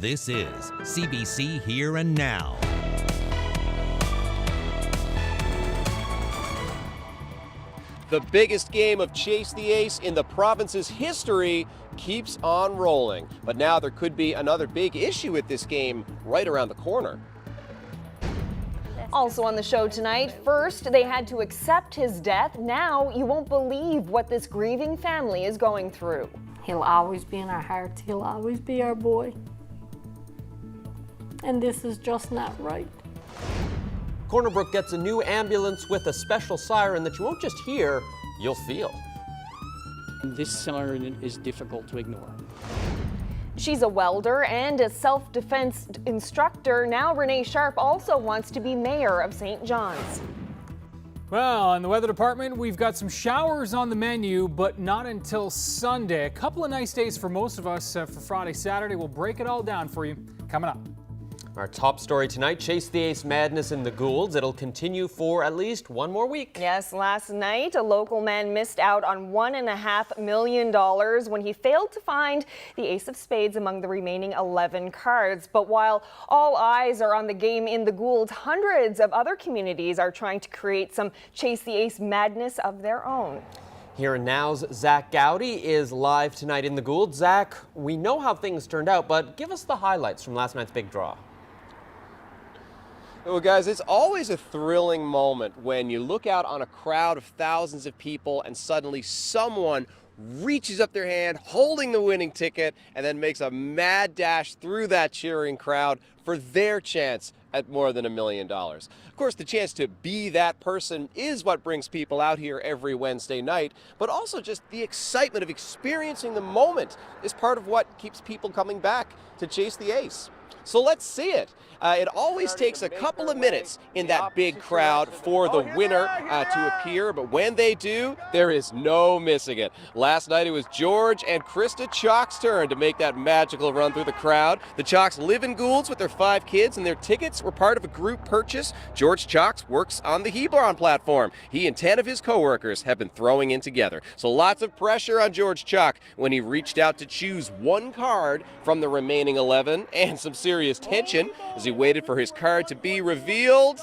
This is CBC Here and Now. The biggest game of Chase the Ace in the province's history keeps on rolling. But now there could be another big issue with this game right around the corner. Also on the show tonight, first they had to accept his death. Now you won't believe what this grieving family is going through. He'll always be in our hearts. He'll always be our boy. And this is just not right. Corner Brook gets a new ambulance with a special siren that you won't just hear, you'll feel. This siren is difficult to ignore. She's a welder and a self-defense instructor. Now Renee Sharp also wants to be mayor of St. John's. Well, in the weather department, we've got some showers on the menu, but not until Sunday. A couple of nice days for most of us for Friday, Saturday. We'll break it all down for you coming up. Our top story tonight, Chase the Ace madness in the Goulds. It'll continue for at least one more week. Yes, last night a local man missed out on $1.5 million when he failed to find the ace of spades among the remaining 11 cards. But while all eyes are on the game in the Goulds, hundreds of other communities are trying to create some Chase the Ace madness of their own. Here and Now's Zach Gowdy is live tonight in the Goulds. Zach, we know how things turned out, but give us the highlights from last night's big draw. Well, guys, it's always a thrilling moment when you look out on a crowd of thousands of people and suddenly someone reaches up their hand holding the winning ticket and then makes a mad dash through that cheering crowd for their chance at more than $1 million. Of course, the chance to be that person is what brings people out here every Wednesday night, but also just the excitement of experiencing the moment is part of what keeps people coming back to Chase the Ace. So let's see it. It always takes a couple of minutes in that big crowd for the winner to appear, but when they do, there is no missing it. Last night it was George and Krista Chalk's turn to make that magical run through the crowd. The Chalks live in Goulds with their 5 kids, and their tickets were part of a group purchase. George Chalks works on the Hebron platform. He and 10 of his co-workers have been throwing in together. So lots of pressure on George Chalk when he reached out to choose one card from the remaining 11, and some serious tension as he waited for his card to be revealed.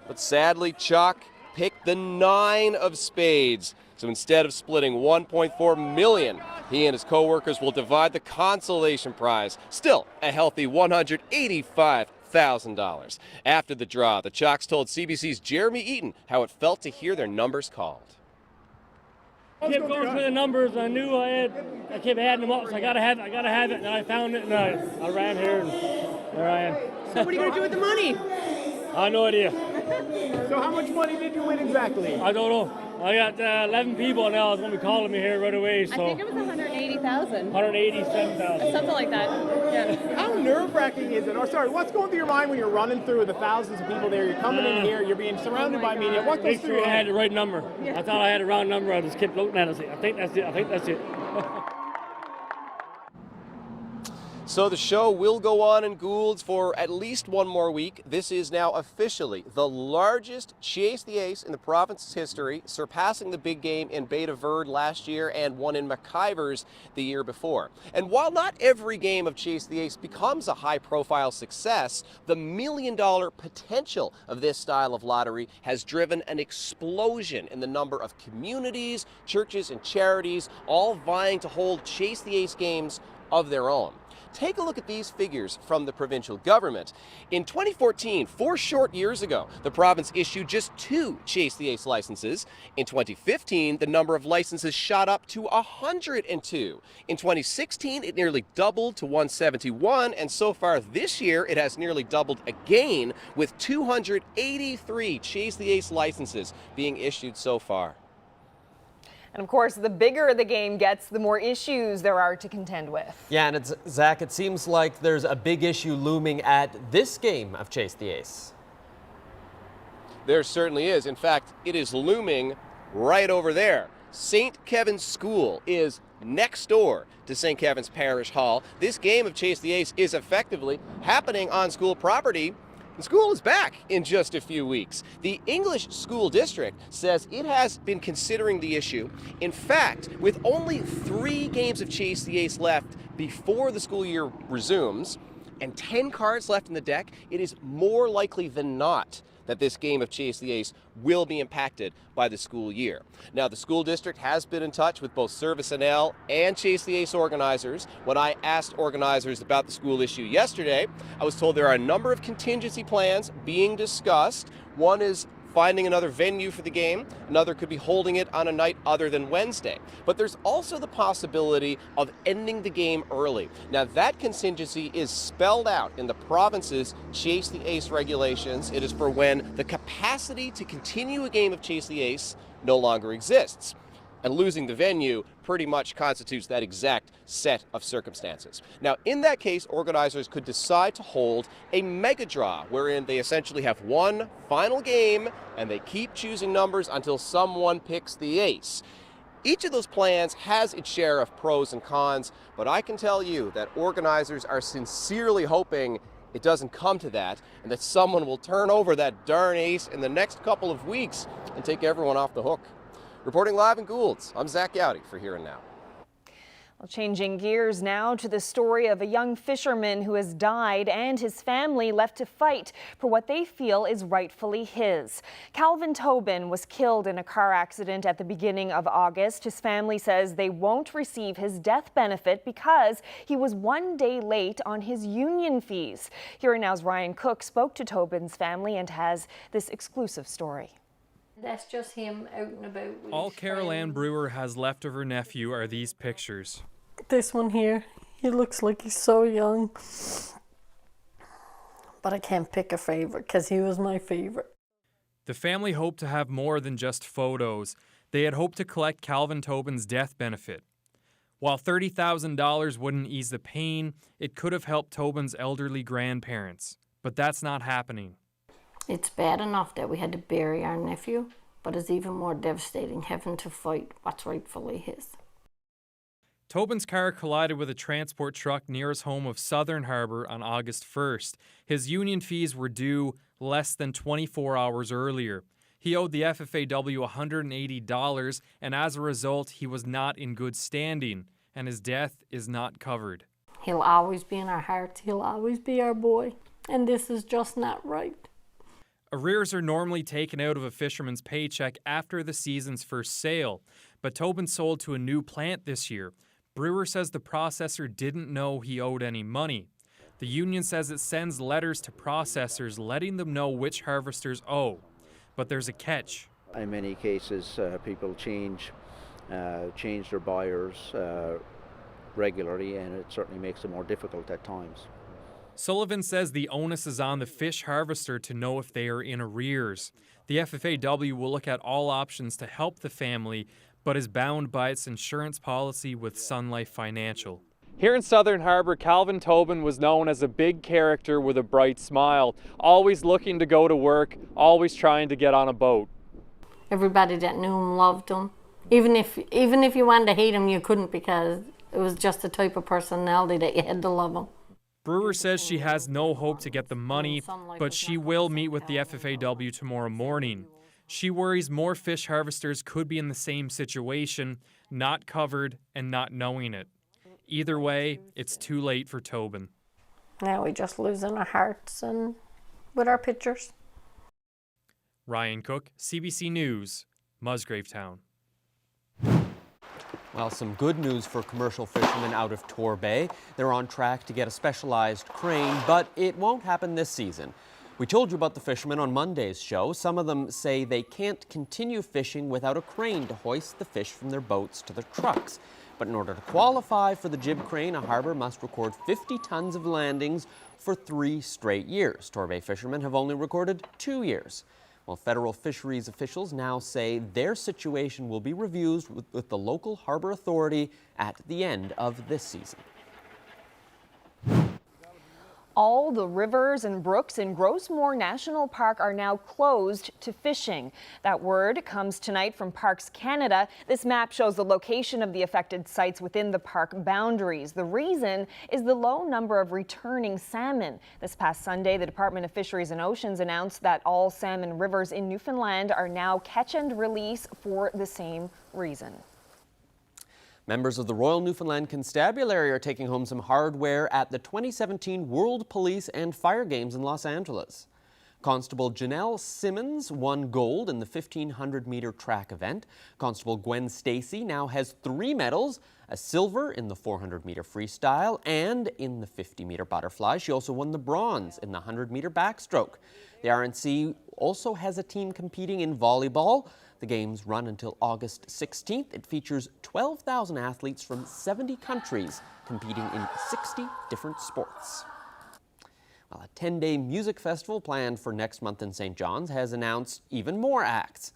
But sadly, Chalk picked the 9 of spades. So instead of splitting $1.4 million, he and his co-workers will divide the consolation prize. Still a healthy $185,000. After the draw, the Chalks told CBC's Jeremy Eaton how it felt to hear their numbers called. I kept going through the numbers. I knew I kept adding them up, so I gotta have it. And I found it, and I ran here, and there I am. So what are you gonna do with the money? I have no idea. So how much money did you win exactly? I don't know. I got 11 people now. It's gonna be calling me here right away. So I think it was 180,000. 187,000. Something like that. Yeah. How nerve-wracking is it? Or sorry, what's going through your mind when you're running through the thousands of people there? You're coming in here. You're being surrounded by media. What goes Make through sure your I had head? the right number. Yeah. I thought I had the wrong number. I just kept looking at it. I think that's it. I think that's it. So the show will go on in Goulds for at least one more week. This is now officially the largest Chase the Ace in the province's history, surpassing the big game in Beta Verde last year and one in McIvers the year before. And while not every game of Chase the Ace becomes a high-profile success, the $1 million potential of this style of lottery has driven an explosion in the number of communities, churches, and charities all vying to hold Chase the Ace games of their own. Take a look at these figures from the provincial government. In 2014, 4 short years ago, the province issued just 2 Chase the Ace licenses. In 2015, the number of licenses shot up to 102. In 2016, it nearly doubled to 171, and so far this year, it has nearly doubled again, with 283 Chase the Ace licenses being issued so far. And of course, the bigger the game gets, the more issues there are to contend with. Yeah, and Zach, it seems like there's a big issue looming at this game of Chase the Ace. There certainly is. In fact, it is looming right over there. St. Kevin's School is next door to St. Kevin's Parish Hall. This game of Chase the Ace is effectively happening on school property. The school is back in just a few weeks. The English School District says it has been considering the issue. In fact, with only 3 games of Chase the Ace left before the school year resumes, and 10 cards left in the deck, it is more likely than not that this game of Chase the Ace will be impacted by the school year. Now, the school district has been in touch with both Service NL and Chase the Ace organizers. When I asked organizers about the school issue yesterday, I was told there are a number of contingency plans being discussed. One is finding another venue for the game. Another could be holding it on a night other than Wednesday. But there's also the possibility of ending the game early. Now, that contingency is spelled out in the province's Chase the Ace regulations. It is for when the capacity to continue a game of Chase the Ace no longer exists. And losing the venue pretty much constitutes that exact set of circumstances. Now, in that case, organizers could decide to hold a mega draw, wherein they essentially have one final game and they keep choosing numbers until someone picks the ace. Each of those plans has its share of pros and cons, but I can tell you that organizers are sincerely hoping it doesn't come to that and that someone will turn over that darn ace in the next couple of weeks and take everyone off the hook. Reporting live in Goulds, I'm Zach Gowdy for Here and Now. Well, changing gears now to the story of a young fisherman who has died and his family left to fight for what they feel is rightfully his. Calvin Tobin was killed in a car accident at the beginning of August. His family says they won't receive his death benefit because he was 1 day late on his union fees. Here and Now's Ryan Cook spoke to Tobin's family and has this exclusive story. That's just him out and about. All Carolyn Brewer has left of her nephew are these pictures. This one here, he looks like he's so young. But I can't pick a favorite because he was my favorite. The family hoped to have more than just photos. They had hoped to collect Calvin Tobin's death benefit. While $30,000 wouldn't ease the pain, it could have helped Tobin's elderly grandparents. But that's not happening. It's bad enough that we had to bury our nephew, but it's even more devastating having to fight what's rightfully his. Tobin's car collided with a transport truck near his home of Southern Harbour on August 1st. His union fees were due less than 24 hours earlier. He owed the FFAW $180, and as a result, he was not in good standing, and his death is not covered. He'll always be in our hearts. He'll always be our boy, and this is just not right. Arrears are normally taken out of a fisherman's paycheck after the season's first sale, but Tobin sold to a new plant this year. Brewer says the processor didn't know he owed any money. The union says it sends letters to processors letting them know which harvesters owe. But there's a catch. In many cases, people change their buyers regularly, and it certainly makes it more difficult at times. Sullivan says the onus is on the fish harvester to know if they are in arrears. The FFAW will look at all options to help the family, but is bound by its insurance policy with Sun Life Financial. Here in Southern Harbour, Calvin Tobin was known as a big character with a bright smile, always looking to go to work, always trying to get on a boat. Everybody that knew him loved him. Even if you wanted to hate him, you couldn't, because it was just the type of personality that you had to love him. Brewer says she has no hope to get the money, but she will meet with the FFAW tomorrow morning. She worries more fish harvesters could be in the same situation, not covered and not knowing it. Either way, it's too late for Tobin. Now we just losing our hearts and with our pictures. Ryan Cook, CBC News, Musgrave Town. Well, some good news for commercial fishermen out of Torbay. They're on track to get a specialized crane, but it won't happen this season. We told you about the fishermen on Monday's show. Some of them say they can't continue fishing without a crane to hoist the fish from their boats to their trucks. But in order to qualify for the jib crane, a harbor must record 50 tons of landings for 3 straight years. Torbay fishermen have only recorded 2 years. Well, federal fisheries officials now say their situation will be reviewed with the local harbor authority at the end of this season. All the rivers and brooks in Grossmoor National Park are now closed to fishing. That word comes tonight from Parks Canada. This map shows the location of the affected sites within the park boundaries. The reason is the low number of returning salmon. This past Sunday, the Department of Fisheries and Oceans announced that all salmon rivers in Newfoundland are now catch and release for the same reason. Members of the Royal Newfoundland Constabulary are taking home some hardware at the 2017 World Police and Fire Games in Los Angeles. Constable Janelle Simmons won gold in the 1,500-meter track event. Constable Gwen Stacy now has 3 medals, a silver in the 400-meter freestyle and in the 50-meter butterfly. She also won the bronze in the 100-meter backstroke. The RNC also has a team competing in volleyball. The games run until August 16th. It features 12,000 athletes from 70 countries competing in 60 different sports. Well, a 10-day music festival planned for next month in St. John's has announced even more acts.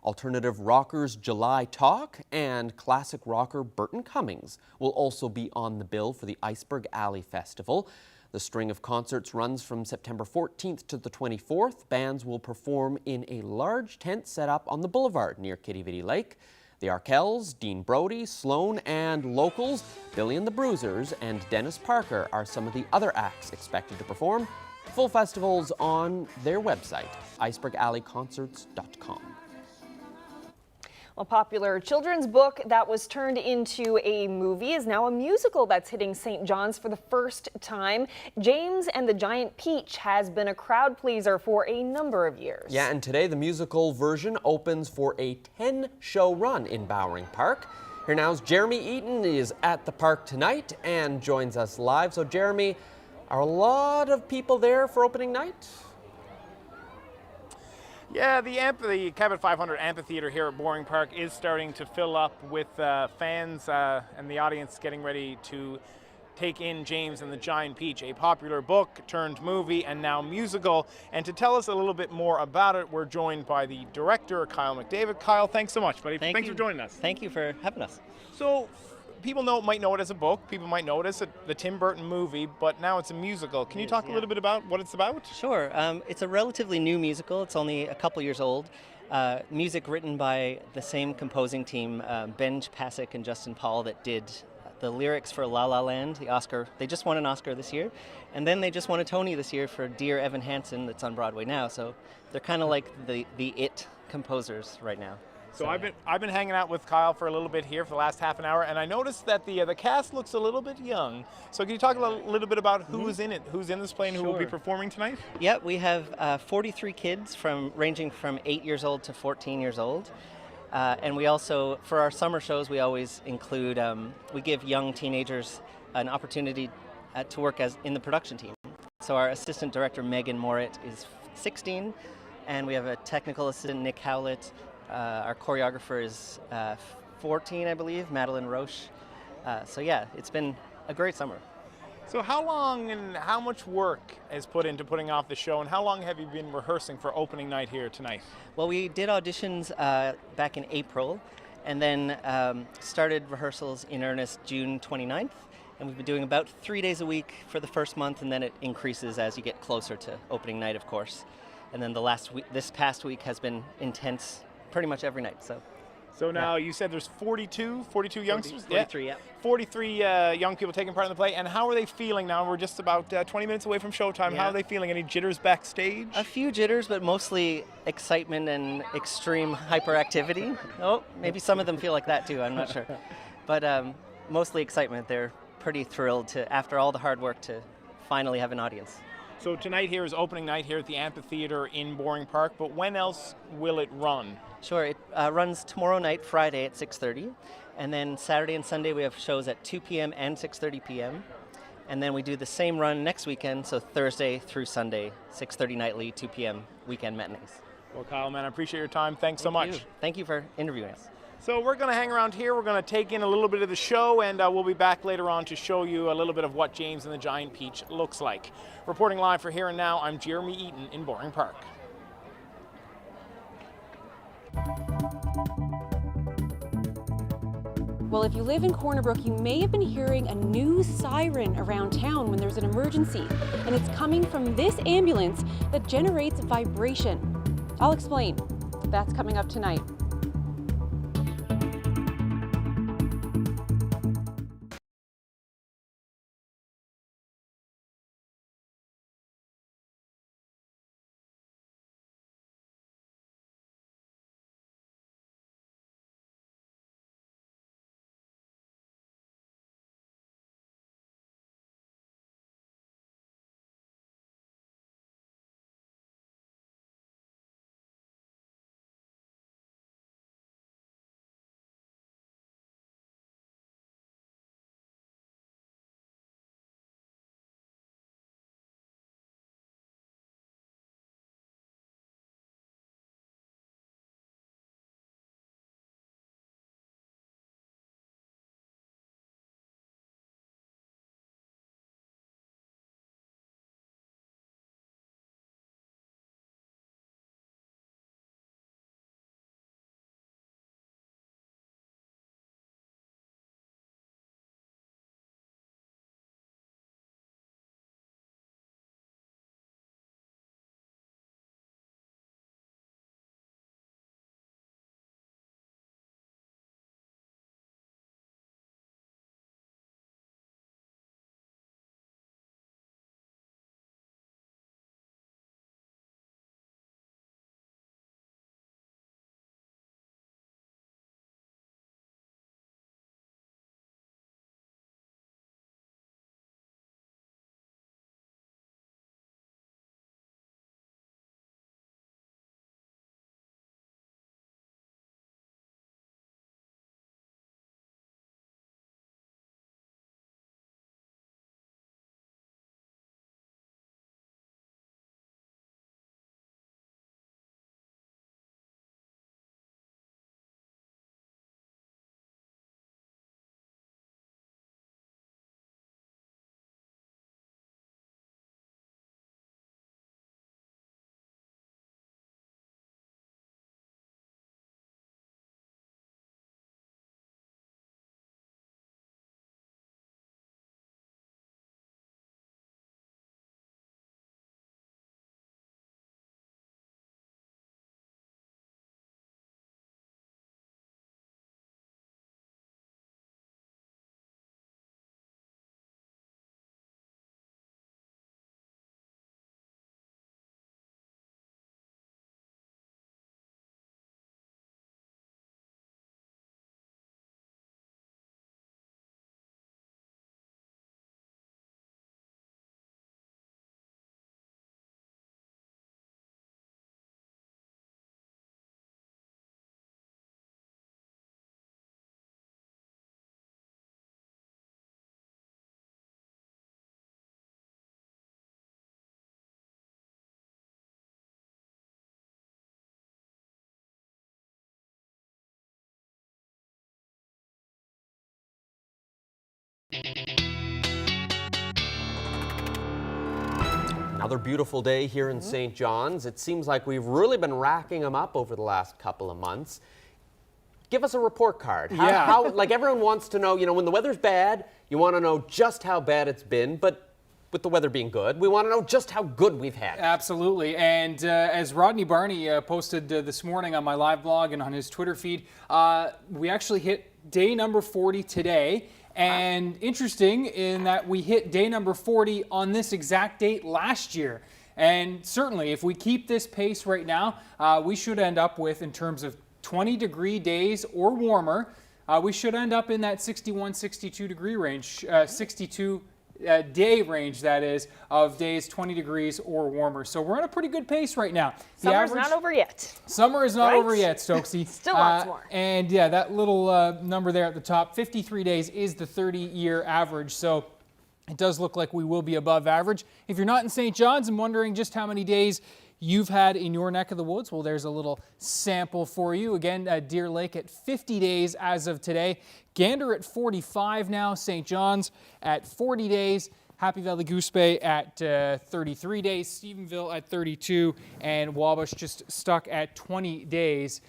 Alternative rockers July Talk and classic rocker Burton Cummings will also be on the bill for the Iceberg Alley Festival. The string of concerts runs from September 14th to the 24th. Bands will perform in a large tent set up on the boulevard near Kitty Vitty Lake. The Arkells, Dean Brody, Sloan, and locals Billy and the Bruisers and Dennis Parker are some of the other acts expected to perform. Full festivals on their website, icebergalleyconcerts.com. A popular children's book that was turned into a movie is now a musical that's hitting St. John's for the first time. James and the Giant Peach has been a crowd pleaser for a number of years. Yeah, and today the musical version opens for a 10-show run in Bowring Park. Here now's Jeremy Eaton is at the park tonight and joins us live. So Jeremy, are a lot of people there for opening night? Yeah, the Cabot 500 Amphitheater here at Boring Park is starting to fill up with fans and the audience getting ready to take in James and the Giant Peach, a popular book turned movie and now musical. And to tell us a little bit more about it, we're joined by the director, Kyle McDavid. Kyle, thanks so much, buddy. Thanks for joining us. Thank you for having us. So, people might know it as a book, people might know it as the Tim Burton movie, but now it's a musical. Can you talk a little bit about what it's about? Sure. It's a relatively new musical. It's only a couple years old. Music written by the same composing team, Ben Pasek and Justin Paul, that did the lyrics for La La Land, the Oscar. They just won an Oscar this year, and then they just won a Tony this year for Dear Evan Hansen, that's on Broadway now. So they're kind of like the it composers right now. So I've been hanging out with Kyle for a little bit here for the last half an hour, and I noticed that the cast looks a little bit young. So can you talk a little bit about who's in it, who's in this play, and who will be performing tonight? Yeah, we have 43 kids ranging from 8 years old to 14 years old. And we also, for our summer shows, we always include, we give young teenagers an opportunity to work in the production team. So our assistant director, Megan Morit, is 16, and we have a technical assistant, Nick Howlett. Our choreographer is 14, I believe, Madeline Roche. So yeah, it's been a great summer. So how long and how much work is put into putting off the show, and how long have you been rehearsing for opening night here tonight? Well, we did auditions back in April, and then started rehearsals in earnest June 29th, and we've been doing about 3 days a week for the first month, and then it increases as you get closer to opening night, of course. And then this past week has been intense pretty much every night. So now you said there's 42 youngsters? 43, yeah. 43 young people taking part in the play. And how are they feeling now? We're just about 20 minutes away from showtime. Yeah. How are they feeling? Any jitters backstage? A few jitters, but mostly excitement and extreme hyperactivity. Oh, maybe some of them feel like that too, I'm not sure. But mostly excitement. They're pretty thrilled to, after all the hard work, to finally have an audience. So tonight here is opening night here at the Amphitheater in Boring Park, but when else will it run? Sure, it runs tomorrow night, Friday at 6:30, and then Saturday and Sunday we have shows at 2 p.m. and 6:30 p.m. And then we do the same run next weekend, so Thursday through Sunday, 6:30 nightly, 2 p.m. weekend matinees. Well, Kyle, man, I appreciate your time. Thanks so much. Thank you for interviewing us. So we're going to hang around here. We're going to take in a little bit of the show, and we'll be back later on to show you a little bit of what James and the Giant Peach looks like. Reporting live for Here and Now, I'm Jeremy Eaton in Boring Park. Well, if you live in Corner Brook, you may have been hearing a new siren around town when there's an emergency, and it's coming from this ambulance that generates vibration. I'll explain. That's coming up tonight. Another beautiful day here in St. John's. It seems like we've really been racking them up over the last couple of months. Give us a report card. How, like everyone wants to know, when the weather's bad, you want to know just how bad it's been, but with the weather being good, we want to know just how good we've had. Absolutely. And as Rodney Barney posted this morning on my live blog and on his Twitter feed, we actually hit day number 40 today. And interesting in that we hit day number 40 on this exact date last year. And certainly if we keep this pace right now, we should end up with, in terms of 20-degree days or warmer, we should end up in that 61, 62 degree range, 62 day range, that is, of days 20 degrees or warmer. So we're on a pretty good pace right now. Summer's not over yet. Summer is not over yet, Stokesy. Still lots more. And yeah, that little number there at the top, 53 days is the 30-year average. So it does look like we will be above average. If you're not in St. John's and wondering just how many days you've had in your neck of the woods, well, there's a little sample for you. Again, Deer Lake at 50 days as of today. Gander at 45 now. St. John's at 40 days. Happy Valley Goose Bay at 33 days. Stephenville at 32. And Wabash just stuck at 20 days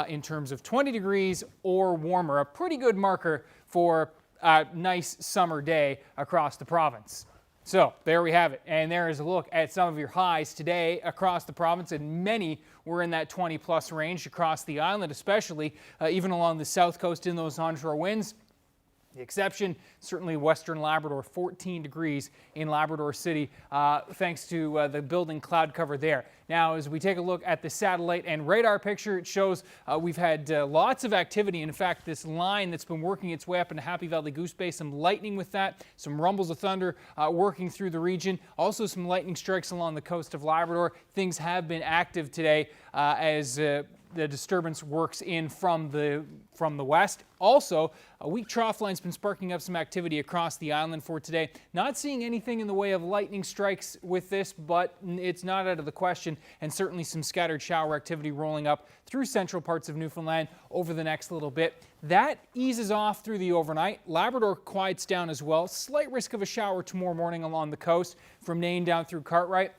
in terms of 20 degrees or warmer. A pretty good marker for a nice summer day across the province. So there we have it, and there is a look at some of your highs today across the province, and many were in that 20-plus range across the island, especially even along the south coast in those onshore winds. The exception, certainly Western Labrador, 14 degrees in Labrador City, thanks to the building cloud cover there. Now, as we take a look at the satellite and radar picture, it shows we've had lots of activity. In fact, this line that's been working its way up into Happy Valley Goose Bay, some lightning with that, some rumbles of thunder working through the region. Also some lightning strikes along the coast of Labrador. Things have been active today as the disturbance works in from the west. Also, a weak trough line's been sparking up some activity across the island for today. Not seeing anything in the way of lightning strikes with this, but it's not out of the question, and certainly some scattered shower activity rolling up through central parts of Newfoundland over the next little bit. That eases off through the overnight. Labrador quiets down as well. Slight risk of a shower tomorrow morning along the coast from Nain down through Cartwright.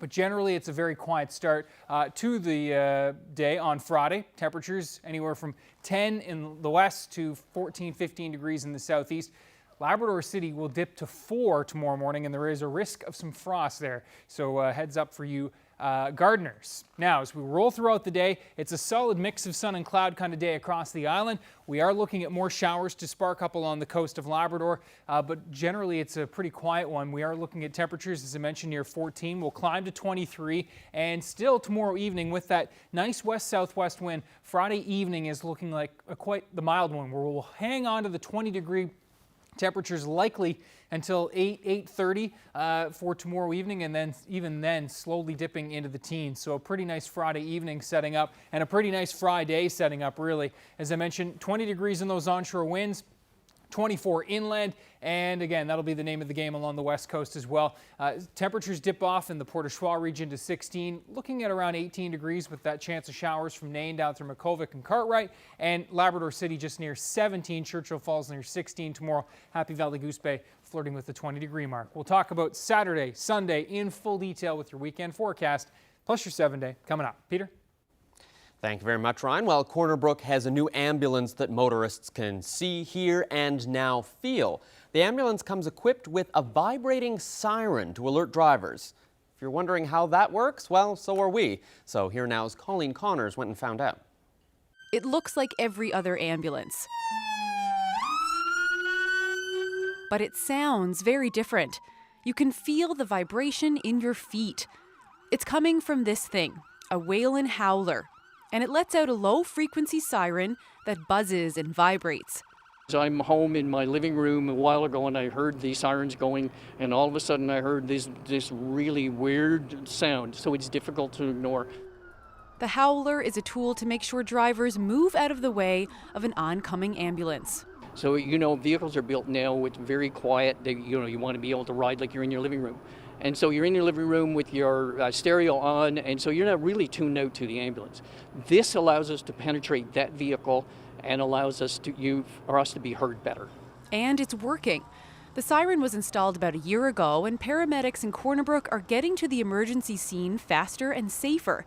But generally, it's a very quiet start to the day on Friday. Temperatures anywhere from 10 in the west to 14, 15 degrees in the southeast. Labrador City will dip to 4 tomorrow morning, and there is a risk of some frost there. So heads up for you gardeners. Now, as we roll throughout the day, it's a solid mix of sun and cloud kind of day across the island. We are looking at more showers to spark up along the coast of Labrador, but generally it's a pretty quiet one. We are looking at temperatures, as I mentioned, near 14. We'll climb to 23, and still tomorrow evening with that nice west-southwest wind, Friday evening is looking like quite the mild one, where we'll hang on to the 20-degree temperatures likely until 8:30 for tomorrow evening, and then even then slowly dipping into the teens. So a pretty nice Friday evening setting up, and a pretty nice Friday setting up, really. As I mentioned, 20 degrees in those onshore winds, 24 inland, and again, that'll be the name of the game along the west coast as well. Temperatures dip off in the Port au Choix region to 16, looking at around 18 degrees with that chance of showers from Nain down through Makovic and Cartwright, and Labrador City just near 17, Churchill Falls near 16 tomorrow, Happy Valley Goose Bay flirting with the 20-degree mark. We'll talk about Saturday, Sunday in full detail with your weekend forecast, plus your 7-day coming up. Peter? Thank you very much, Ryan. Well, Corner Brook has a new ambulance that motorists can see, hear, and now feel. The ambulance comes equipped with a vibrating siren to alert drivers. If you're wondering how that works, well, so are we. So here now's Colleen Connors went and found out. It looks like every other ambulance, but it sounds very different. You can feel the vibration in your feet. It's coming from this thing, a Whalen howler, and it lets out a low-frequency siren that buzzes and vibrates. So I'm home in my living room a while ago, and I heard these sirens going, and all of a sudden I heard this really weird sound, so it's difficult to ignore. The howler is a tool to make sure drivers move out of the way of an oncoming ambulance. So, vehicles are built now with very quiet, you want to be able to ride like you're in your living room. And so you're in your living room with your stereo on, and so you're not really tuned out to the ambulance. This allows us to penetrate that vehicle and allows us to be heard better. And it's working. The siren was installed about a year ago, and paramedics in Corner Brook are getting to the emergency scene faster and safer.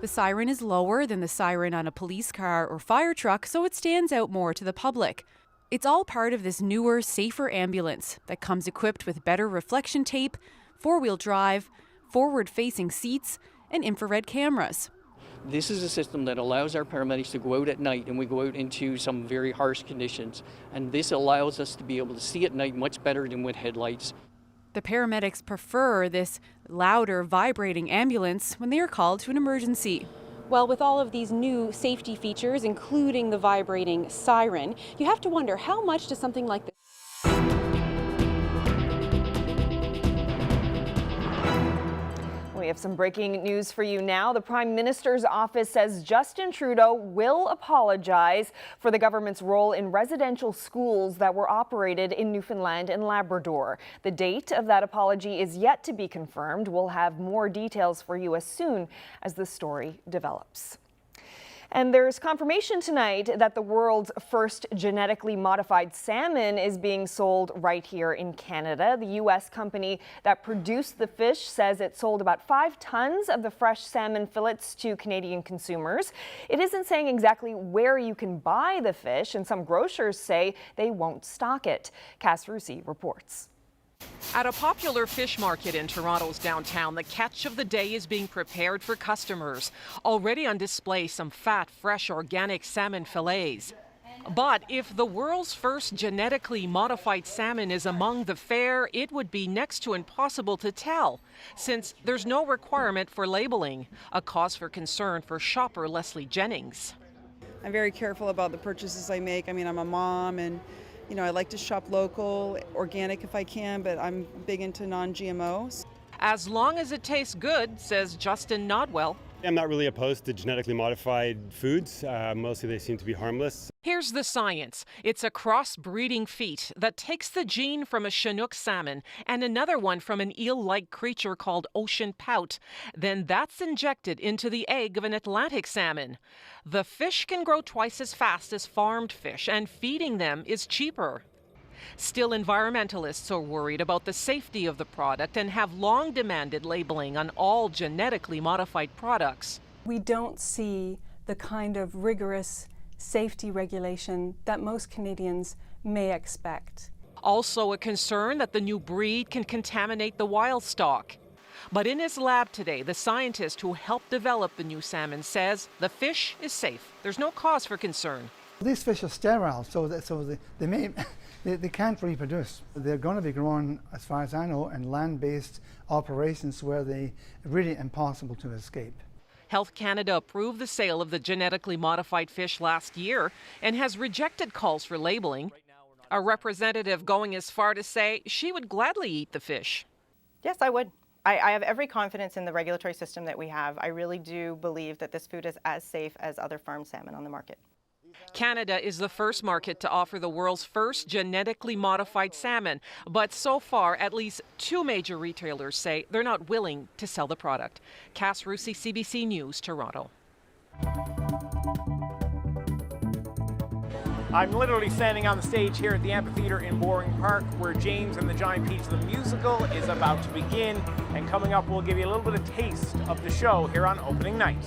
The siren is lower than the siren on a police car or fire truck, so it stands out more to the public. It's all part of this newer, safer ambulance that comes equipped with better reflection tape, four-wheel drive, forward-facing seats, and infrared cameras. This is a system that allows our paramedics to go out at night, and we go out into some very harsh conditions. And this allows us to be able to see at night much better than with headlights. The paramedics prefer this louder, vibrating ambulance when they are called to an emergency. Well, with all of these new safety features, including the vibrating siren, you have to wonder, how much does something like this? We have some breaking news for you now. The Prime Minister's office says Justin Trudeau will apologize for the government's role in residential schools that were operated in Newfoundland and Labrador. The date of that apology is yet to be confirmed. We'll have more details for you as soon as the story develops. And there's confirmation tonight that the world's first genetically modified salmon is being sold right here in Canada. The U.S. company that produced the fish says it sold about 5 tons of the fresh salmon fillets to Canadian consumers. It isn't saying exactly where you can buy the fish, and some grocers say they won't stock it. Cass Rusi reports. At a popular fish market in Toronto's downtown, the catch of the day is being prepared for customers. Already on display, some fat, fresh, organic salmon fillets. But if the world's first genetically modified salmon is among the fare, it would be next to impossible to tell, since there's no requirement for labeling, a cause for concern for shopper Leslie Jennings. I'm very careful about the purchases I make. I mean, I'm a mom, and I like to shop local, organic if I can, but I'm big into non-GMOs. As long as it tastes good, says Justin Nodwell. I'm not really opposed to genetically modified foods. Mostly they seem to be harmless. Here's the science. It's a cross-breeding feat that takes the gene from a Chinook salmon and another one from an eel-like creature called ocean pout. Then that's injected into the egg of an Atlantic salmon. The fish can grow twice as fast as farmed fish, and feeding them is cheaper. Still, environmentalists are worried about the safety of the product and have long demanded labeling on all genetically modified products. We don't see the kind of rigorous safety regulation that most Canadians may expect. Also a concern that the new breed can contaminate the wild stock. But in his lab today, the scientist who helped develop the new salmon says the fish is safe. There's no cause for concern. These fish are sterile, so they can't reproduce. They're going to be grown, as far as I know, in land-based operations where they're really impossible to escape. Health Canada approved the sale of the genetically modified fish last year and has rejected calls for labeling. A representative going as far to say she would gladly eat the fish. Yes, I would. I have every confidence in the regulatory system that we have. I really do believe that this food is as safe as other farmed salmon on the market. Canada is the first market to offer the world's first genetically modified salmon, but so far at least 2 major retailers say they're not willing to sell the product. Cass Rusi, CBC News, Toronto. I'm literally standing on the stage here at the amphitheater in Boring Park, where James and the Giant Peach, the musical, is about to begin. And coming up, we'll give you a little bit of taste of the show here on opening night.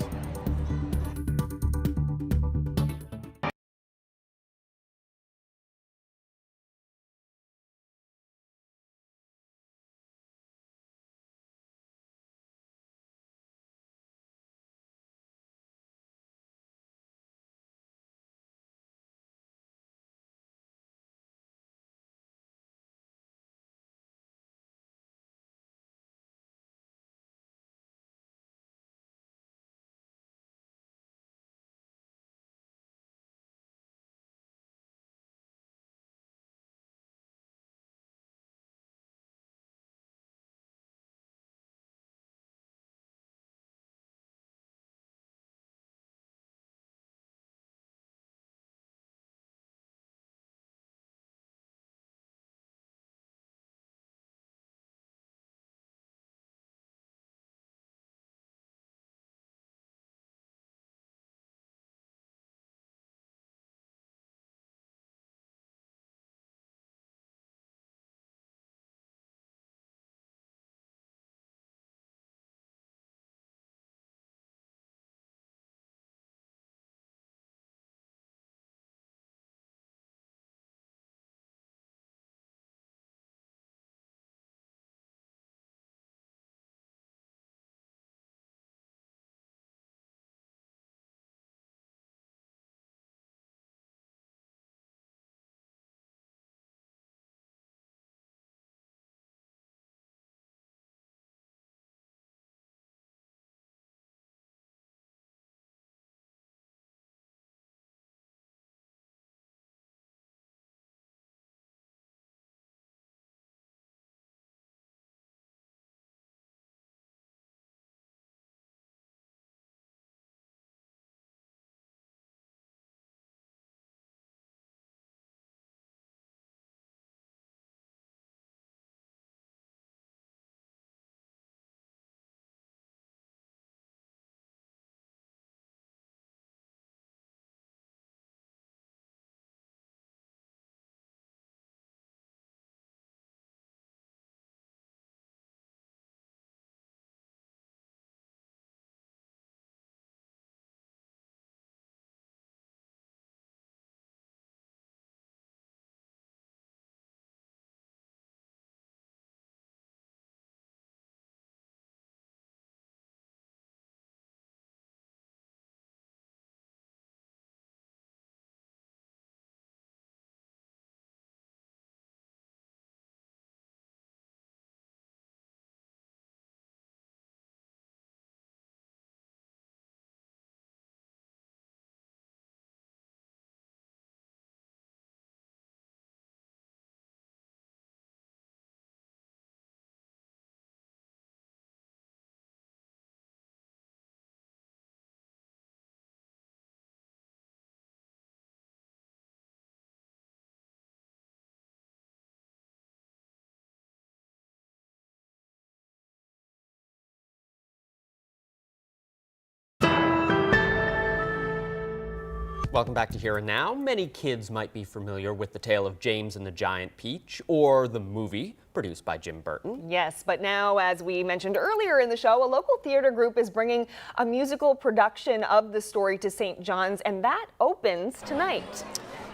Welcome back to Here and Now. Many kids might be familiar with the tale of James and the Giant Peach, or the movie produced by Jim Burton. Yes, but now, as we mentioned earlier in the show, a local theater group is bringing a musical production of the story to St. John's, and that opens tonight.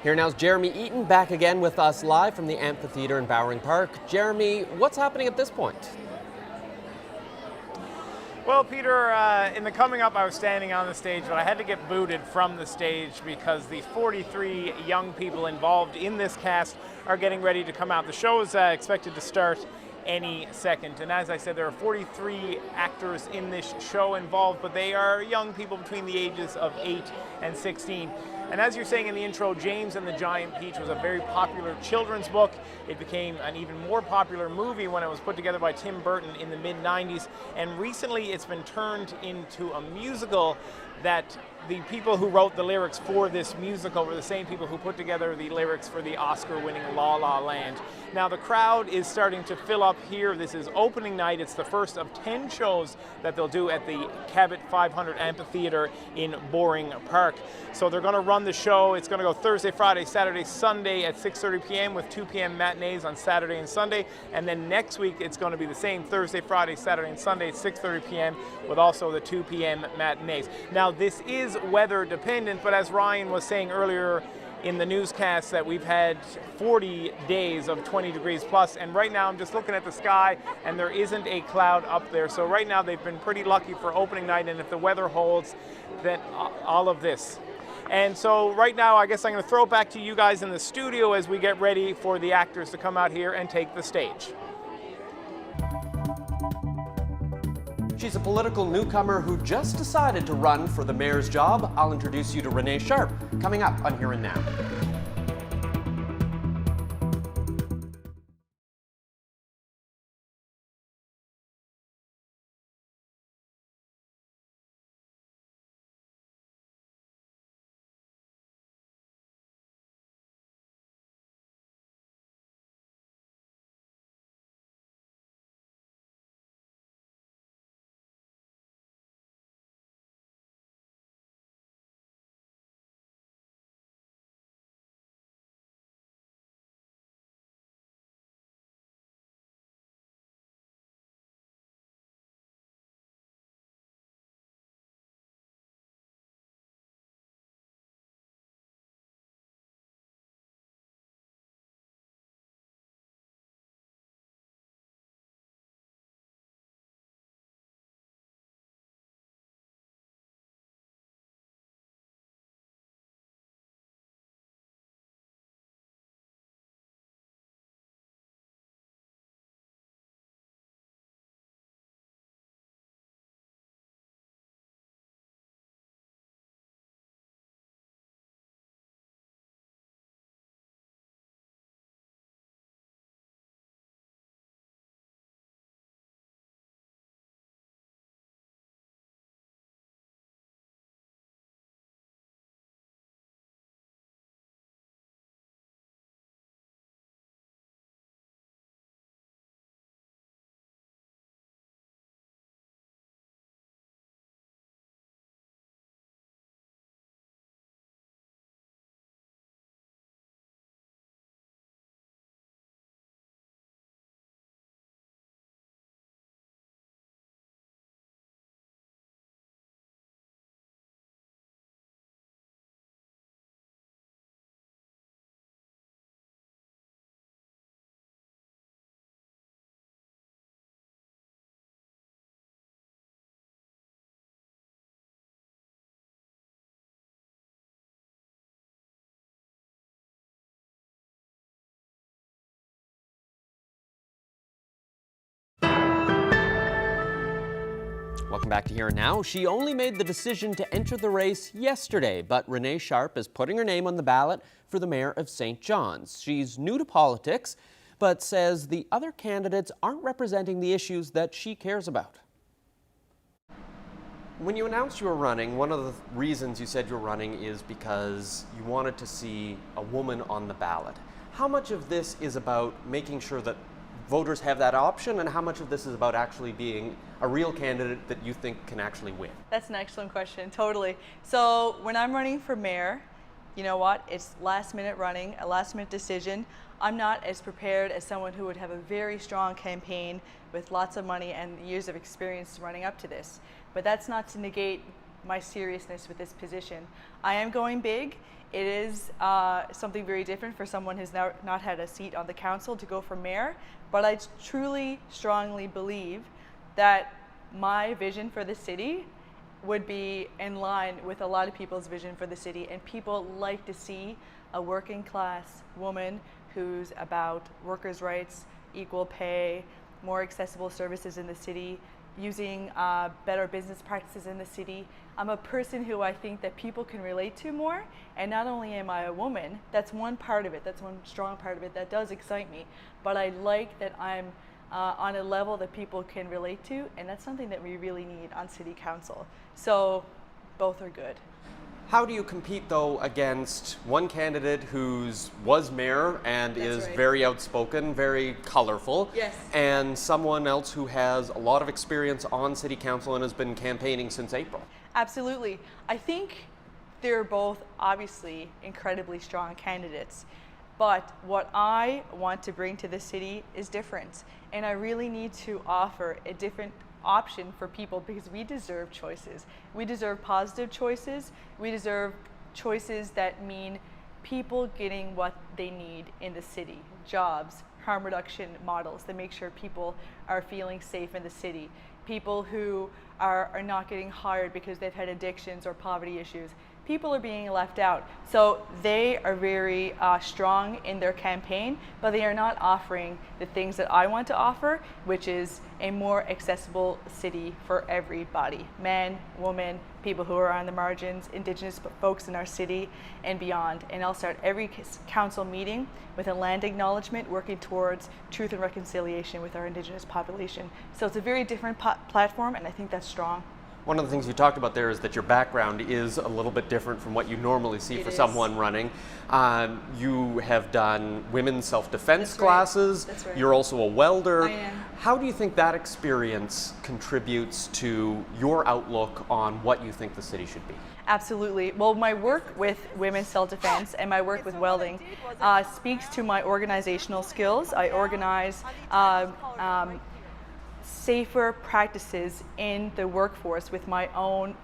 Here Now's Jeremy Eaton back again with us live from the amphitheater in Bowring Park. Jeremy, what's happening at this point? Well, Peter, in the coming up, I was standing on the stage, but I had to get booted from the stage because the 43 young people involved in this cast are getting ready to come out. The show is expected to start any second. And as I said, there are 43 actors in this show involved, but they are young people between the ages of 8 and 16. And as you're saying in the intro, James and the Giant Peach was a very popular children's book. It became an even more popular movie when it was put together by Tim Burton in the mid-90s. And recently it's been turned into a musical that the people who wrote the lyrics for this musical were the same people who put together the lyrics for the Oscar-winning La La Land. Now the crowd is starting to fill up here. This is opening night. It's the first of 10 shows that they'll do at the Cabot 500 Amphitheater in Bowring Park. So they're going to run the show. It's going to go Thursday, Friday, Saturday, Sunday at 6:30 p.m. with 2 p.m. matinees on Saturday and Sunday. And then next week it's going to be the same Thursday, Friday, Saturday, and Sunday at 6:30 p.m. with also the 2 p.m. matinees. Now this is weather dependent, but as Ryan was saying earlier in the newscast, that we've had 40 days of 20 degrees plus, and right now I'm just looking at the sky and there isn't a cloud up there. So right now they've been pretty lucky for opening night, and if the weather holds, then all of this. And so right now I guess I'm going to throw it back to you guys in the studio as we get ready for the actors to come out here and take the stage. She's a political newcomer who just decided to run for the mayor's job. I'll introduce you to Renee Sharp, coming up on Here and Now. Welcome back to Here and Now. She only made the decision to enter the race yesterday, but Renee Sharp is putting her name on the ballot for the mayor of St. John's. She's new to politics, but says the other candidates aren't representing the issues that she cares about. When you announced you were running, one of the reasons you said you were running is because you wanted to see a woman on the ballot. How much of this is about making sure that voters have that option, and how much of this is about actually being a real candidate that you think can actually win? That's an excellent question, totally. So when I'm running for mayor, you know what, it's last minute running, a last minute decision. I'm not as prepared as someone who would have a very strong campaign with lots of money and years of experience running up to this. But that's not to negate my seriousness with this position. I am going big. It is something very different for someone who's not had a seat on the council to go for mayor, but I truly, strongly believe that my vision for the city would be in line with a lot of people's vision for the city, and people like to see a working class woman who's about workers' rights, equal pay, more accessible services in the city, using better business practices in the city. I'm a person who I think that people can relate to more, and not only am I a woman, that's one part of it, that's one strong part of it that does excite me, but I like that I'm on a level that people can relate to, and that's something that we really need on city council. So both are good. How do you compete, though, against one candidate who's was mayor and That's is right. very outspoken, very colorful, Yes. and someone else who has a lot of experience on city council and has been campaigning since April? Absolutely. I think they're both obviously incredibly strong candidates, but what I want to bring to the city is different, and I really need to offer a different option for people because we deserve choices. We deserve positive choices. We deserve choices that mean people getting what they need in the city, jobs, harm reduction models that make sure people are feeling safe in the city, people who are not getting hired because they've had addictions or poverty issues. People are being left out. So they are very strong in their campaign, but they are not offering the things that I want to offer, which is a more accessible city for everybody. Men, women, people who are on the margins, Indigenous folks in our city and beyond. And I'll start every council meeting with a land acknowledgement working towards truth and reconciliation with our Indigenous population. So it's a very different platform, and I think that's strong. One of the things you talked about there is that your background is a little bit different from what you normally see for someone running. You have done women's self-defense classes. That's right. You're also a welder. I am. How do you think that experience contributes to your outlook on what you think the city should be? Absolutely. Well, my work with women's self-defense and my work with welding speaks to my organizational skills. I organize safer practices in the workforce with my own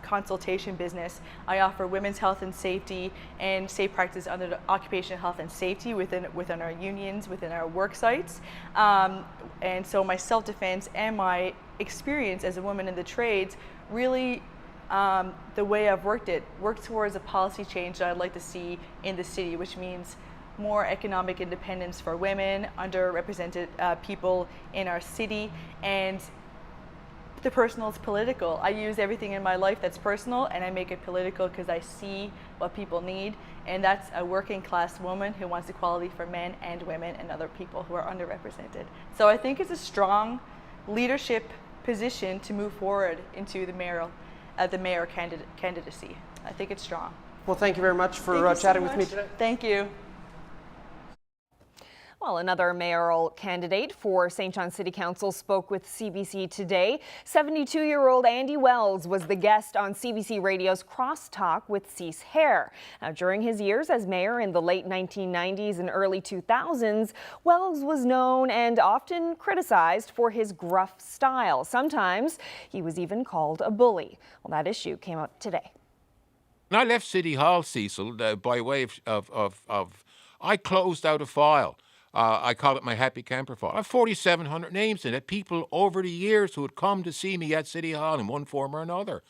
consultation business. I offer women's health and safety and safe practices under the occupational health and safety within our unions, within our work sites. And so my self-defense and my experience as a woman in the trades really the way I've worked towards a policy change that I'd like to see in the city, which means more economic independence for women, underrepresented people in our city, and the personal is political. I use everything in my life that's personal and I make it political because I see what people need, and that's a working class woman who wants equality for men and women and other people who are underrepresented. So I think it's a strong leadership position to move forward into the mayor candidacy. I think it's strong. Well, thank you very much for chatting with me today. Thank you. Well, another mayoral candidate for St. John City Council spoke with CBC today. 72-year-old Andy Wells was the guest on CBC Radio's Crosstalk with Cease Hare. Now, during his years as mayor in the late 1990s and early 2000s, Wells was known and often criticized for his gruff style. Sometimes he was even called a bully. Well, that issue came out today. When I left City Hall, Cecil, by way of I closed out a file. I call it my Happy Camper file. I have 4,700 names in it. People over the years who had come to see me at City Hall in one form or another.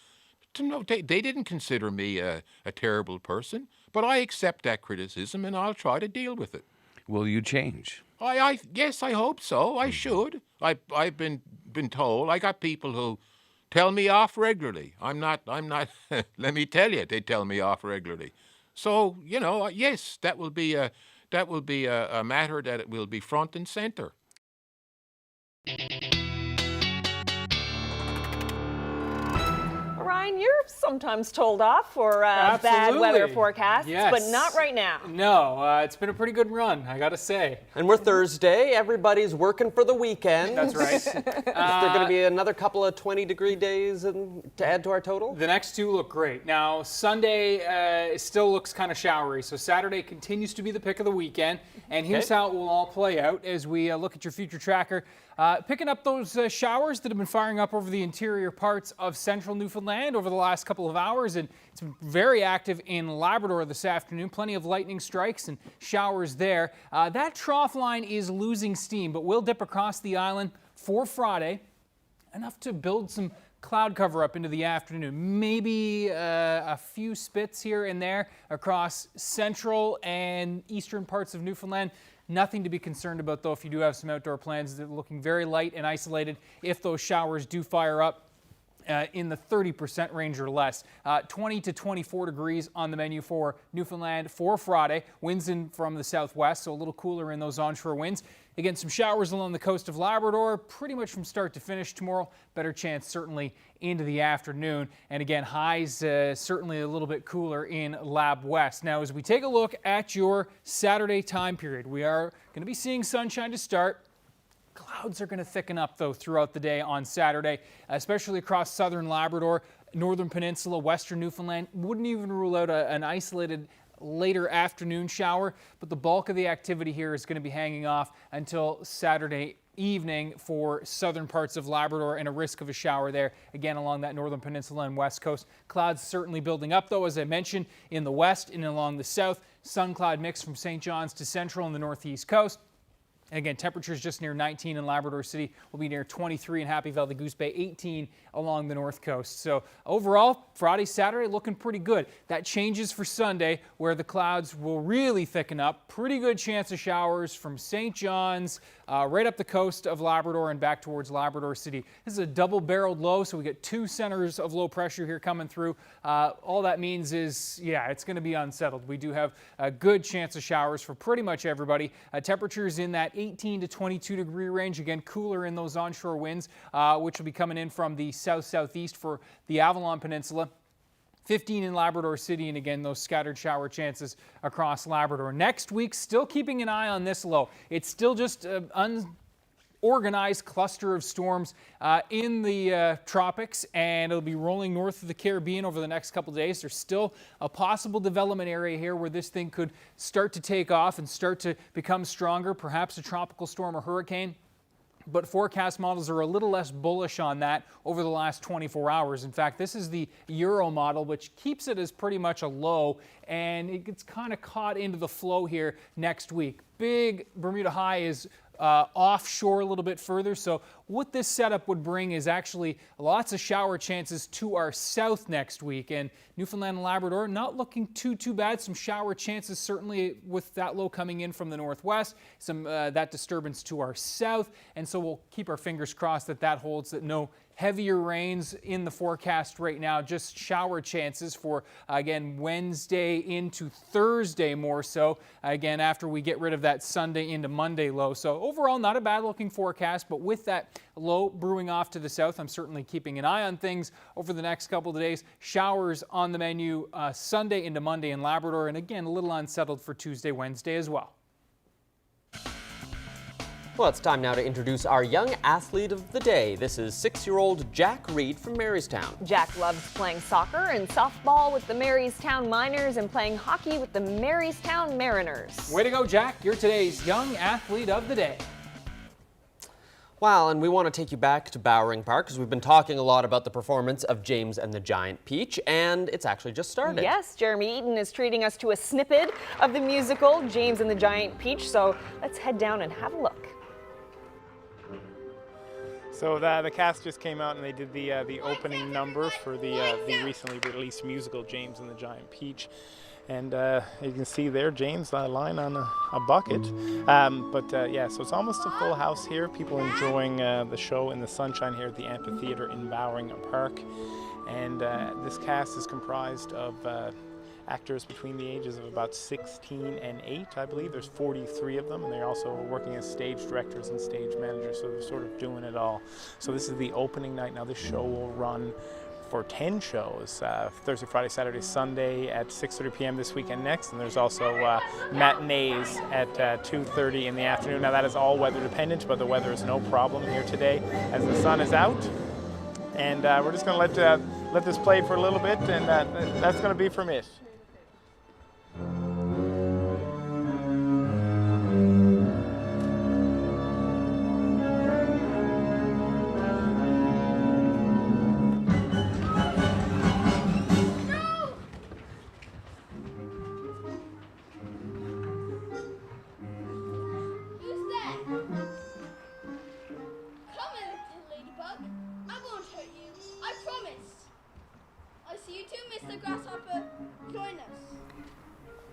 They didn't consider me a terrible person, but I accept that criticism and I'll try to deal with it. Will you change? Yes, I hope so. I should. I've been told. I got people who tell me off regularly. I'm not, let me tell you, they tell me off regularly. So, yes, that will be a matter that it will be front and center. Ryan, you're sometimes told off for bad weather forecasts, but not right now. No, it's been a pretty good run, I gotta say. And we're Thursday. Everybody's working for the weekend. That's right. Is there going to be another couple of 20-degree days to add to our total? The next two look great. Now, Sunday still looks kind of showery, so Saturday continues to be the pick of the weekend. And here's how it will all play out as we look at your future tracker. Picking up those showers that have been firing up over the interior parts of central Newfoundland over the last couple of hours, and it's been very active in Labrador this afternoon. Plenty of lightning strikes and showers there. That trough line is losing steam, but will dip across the island for Friday, enough to build some cloud cover up into the afternoon. Maybe a few spits here and there across central and eastern parts of Newfoundland. Nothing to be concerned about, though, if you do have some outdoor plans. They're looking very light and isolated if those showers do fire up in the 30% range or less. 20 to 24 degrees on the menu for Newfoundland for Friday. Winds in from the southwest, so a little cooler in those onshore winds. Again, some showers along the coast of Labrador, pretty much from start to finish tomorrow. Better chance certainly into the afternoon. And again, highs certainly a little bit cooler in Lab West. Now, as we take a look at your Saturday time period, we are going to be seeing sunshine to start. Clouds are going to thicken up, though, throughout the day on Saturday, especially across southern Labrador, northern peninsula, western Newfoundland. Wouldn't even rule out an isolated later afternoon shower, but the bulk of the activity here is going to be hanging off until Saturday evening for southern parts of Labrador, and a risk of a shower there, again, along that northern peninsula and west coast. Clouds certainly building up, though, as I mentioned, in the west and along the south. Sun-cloud mix from St. John's to central and the northeast coast. Again, temperatures just near 19 in Labrador City, will be near 23 in Happy Valley, Goose Bay, 18 along the north coast. So overall, Friday, Saturday looking pretty good. That changes for Sunday, where the clouds will really thicken up. Pretty good chance of showers from St. John's right up the coast of Labrador and back towards Labrador City. This is a double-barreled low, so we get two centers of low pressure here coming through. All that means is, yeah, it's going to be unsettled. We do have a good chance of showers for pretty much everybody. Temperatures in that 18 to 22 degree range. Again, cooler in those onshore winds, which will be coming in from the south-southeast for the Avalon Peninsula. 15 in Labrador City, and again, those scattered shower chances across Labrador. Next week, still keeping an eye on this low. It's still just an unorganized cluster of storms in the tropics, and it'll be rolling north of the Caribbean over the next couple days. There's still a possible development area here where this thing could start to take off and start to become stronger, perhaps a tropical storm or hurricane. But forecast models are a little less bullish on that over the last 24 hours. In fact, this is the Euro model, which keeps it as pretty much a low, and it gets kind of caught into the flow here next week. Big Bermuda high is offshore a little bit further. So what this setup would bring is actually lots of shower chances to our south next week. And Newfoundland and Labrador not looking too bad. Some shower chances certainly with that low coming in from the northwest. Some that disturbance to our south. And so we'll keep our fingers crossed that that holds, that no heavier rains in the forecast right now, just shower chances for, again, Wednesday into Thursday more so, again, after we get rid of that Sunday into Monday low. So overall, not a bad looking forecast, but with that low brewing off to the south, I'm certainly keeping an eye on things over the next couple of days. Showers on the menu Sunday into Monday in Labrador, and again, a little unsettled for Tuesday, Wednesday as well. Well, it's time now to introduce our young athlete of the day. This is 6-year-old Jack Reed from Marystown. Jack loves playing soccer and softball with the Marystown Miners and playing hockey with the Marystown Mariners. Way to go, Jack. You're today's young athlete of the day. Wow, and we want to take you back to Bowring Park because we've been talking a lot about the performance of James and the Giant Peach, and it's actually just started. Yes, Jeremy Eaton is treating us to a snippet of the musical James and the Giant Peach, so let's head down and have a look. So the cast just came out and they did the opening number for the recently released musical James and the Giant Peach. And you can see there James lying on a bucket. Yeah, so it's almost a full house here. People enjoying the show in the sunshine here at the amphitheater in Bowring Park. And this cast is comprised of actors between the ages of about 16 and 8, I believe. There's 43 of them, and they're also working as stage directors and stage managers, so they're sort of doing it all. So this is the opening night. Now this show will run for 10 shows, Thursday, Friday, Saturday, Sunday at 6:30 p.m. this weekend next, and there's also matinees at 2:30 in the afternoon. Now that is all weather dependent, but the weather is no problem here today as the sun is out. And we're just going to let this play for a little bit, and that's going to be from it.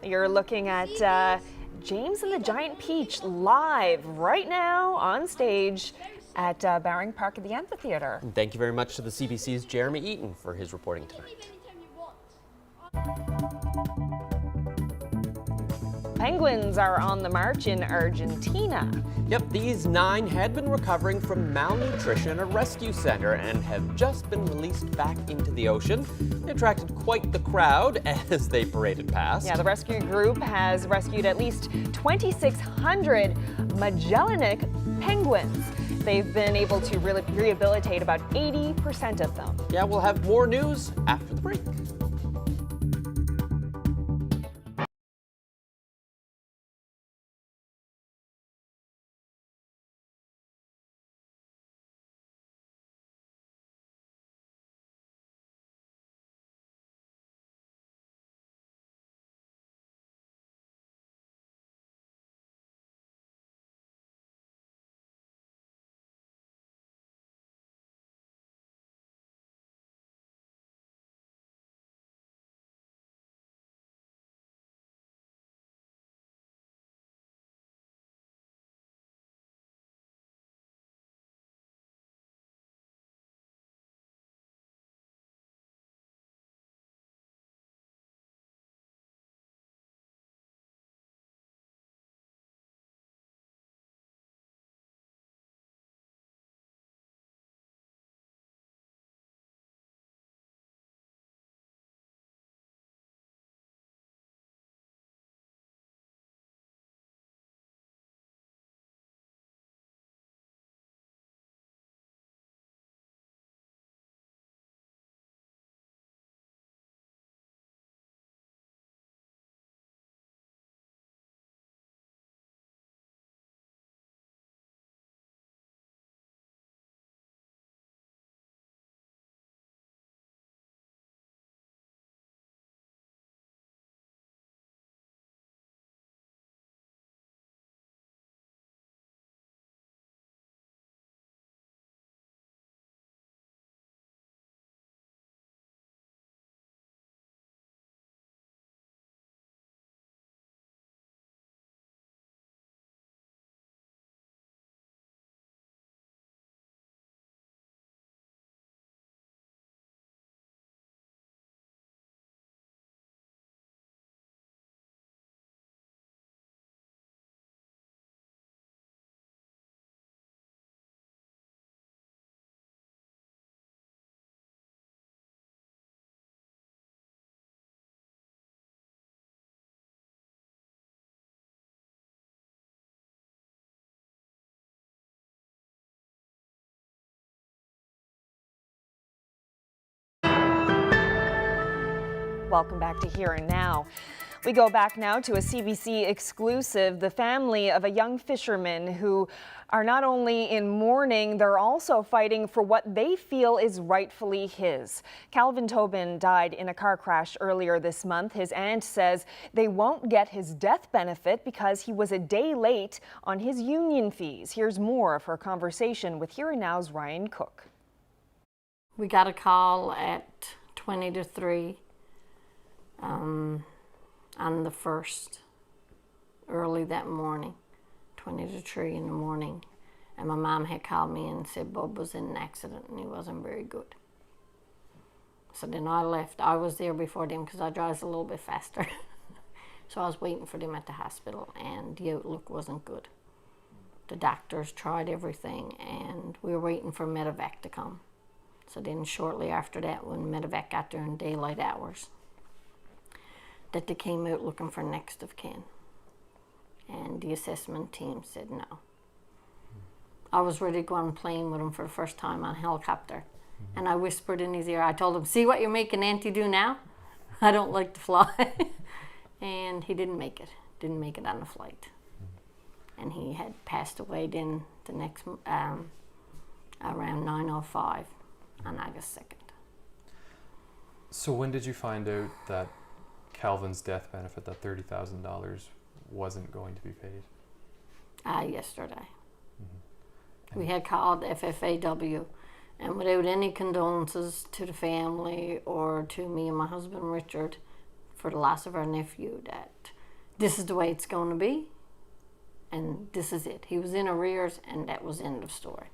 You're looking at James and the Giant Peach live right now on stage at Baring Park at the Amphitheatre. And thank you very much to the CBC's Jeremy Eaton for his reporting tonight. Penguins are on the march in Argentina. Yep, these 9 had been recovering from malnutrition at a rescue center and have just been released back into the ocean. They attracted quite the crowd as they paraded past. Yeah, the rescue group has rescued at least 2,600 Magellanic penguins. They've been able to rehabilitate about 80% of them. Yeah, we'll have more news after the break. Welcome back to Here and Now. We go back now to a CBC exclusive, the family of a young fisherman who are not only in mourning, they're also fighting for what they feel is rightfully his. Calvin Tobin died in a car crash earlier this month. His aunt says they won't get his death benefit because he was a day late on his union fees. Here's more of her conversation with Here and Now's Ryan Cook. We got a call at 20 to 3 on the 1st, early that morning, 20 to 3 in the morning. And my mom had called me and said Bob was in an accident and he wasn't very good. So then I left. I was there before them because I drive a little bit faster. So I was waiting for them at the hospital and the outlook wasn't good. The doctors tried everything and we were waiting for medevac to come. So then shortly after that, when medevac got there in daylight hours, that they came out looking for next of kin. And the assessment team said no. I was ready to go on a plane with him for the first time on a helicopter. And I whispered in his ear, I told him, see what you're making Auntie do now? I don't like to fly. And he didn't make it on the flight. And he had passed away then the next, around 9:05 on August 2nd. So when did you find out that Calvin's death benefit, that $30,000, wasn't going to be paid? Yesterday. We had called FFAW, and without any condolences to the family or to me and my husband Richard for the loss of our nephew, that this is the way it's going to be, and this is it. He was in arrears, and that was the end of story.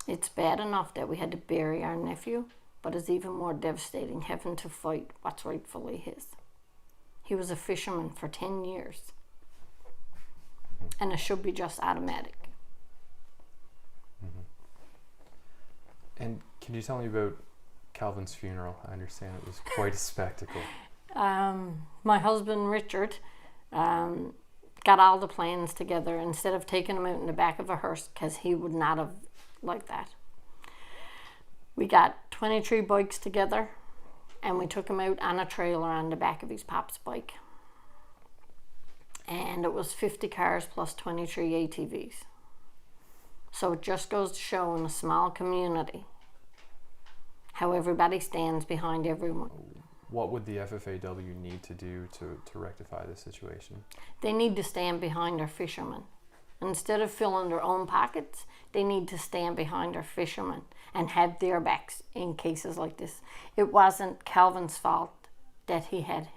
It's bad enough that we had to bury our nephew, but it's even more devastating having to fight what's rightfully his. He was a fisherman for 10 years, and it should be just automatic. And can you tell me about Calvin's funeral? I understand it was quite a spectacle. My husband Richard got all the plans together instead of taking him out in the back of a hearse, because he would not have liked that. We got 23 bikes together and we took him out on a trailer on the back of his pop's bike. And it was 50 cars plus 23 ATVs. So it just goes to show in a small community how everybody stands behind everyone. What would the FFAW need to do to rectify this situation? They need to stand behind our fishermen. Instead of filling their own pockets, they need to stand behind our fishermen and have their backs in cases like this. It wasn't Calvin's fault that he had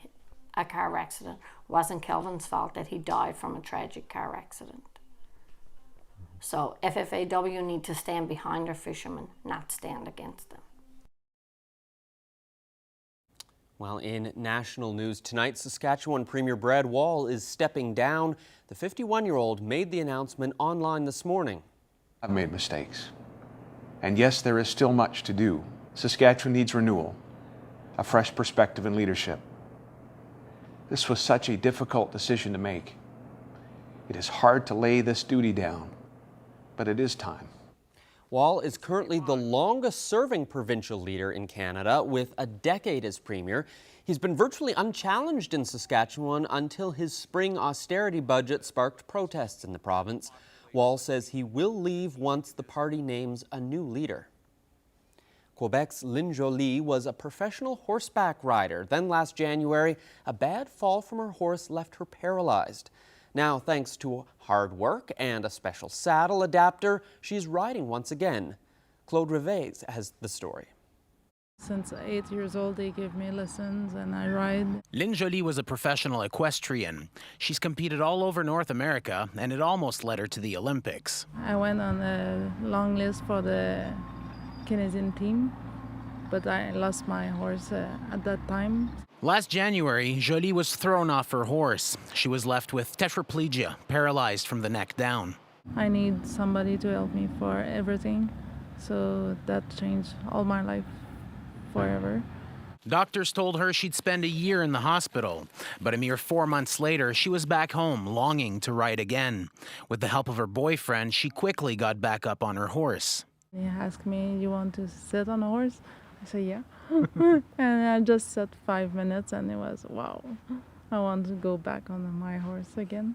a car accident. It wasn't Calvin's fault that he died from a tragic car accident. So FFAW need to stand behind our fishermen, not stand against them. Well, in national news tonight, Saskatchewan Premier Brad Wall is stepping down. The 51-year-old made the announcement online this morning. I've made mistakes. And yes, there is still much to do. Saskatchewan needs renewal, a fresh perspective and leadership. This was such a difficult decision to make. It is hard to lay this duty down, but it is time. Wall is currently the longest-serving provincial leader in Canada, with a decade as premier. He's been virtually unchallenged in Saskatchewan until his spring austerity budget sparked protests in the province. Wall says he will leave once the party names a new leader. Quebec's Lynn Joly was a professional horseback rider. Then last January, a bad fall from her horse left her paralyzed. Now, thanks to hard work and a special saddle adapter, she's riding once again. Claude Rivet has the story. Since 8 years old, they give me lessons and I ride. Lynn Joly was a professional equestrian. She's competed all over North America, and it almost led her to the Olympics. I went on a long list for the Canadian team, but I lost my horse at that time. Last January, Joly was thrown off her horse. She was left with tetraplegia, paralyzed from the neck down. I need somebody to help me for everything, so that changed all my life forever. Doctors told her she'd spend a year in the hospital, but a mere 4 months later, she was back home, longing to ride again. With the help of her boyfriend, she quickly got back up on her horse. He asked me, "You want to sit on a horse?" I said, "Yeah." And I just sat 5 minutes and it was, wow, I want to go back on my horse again.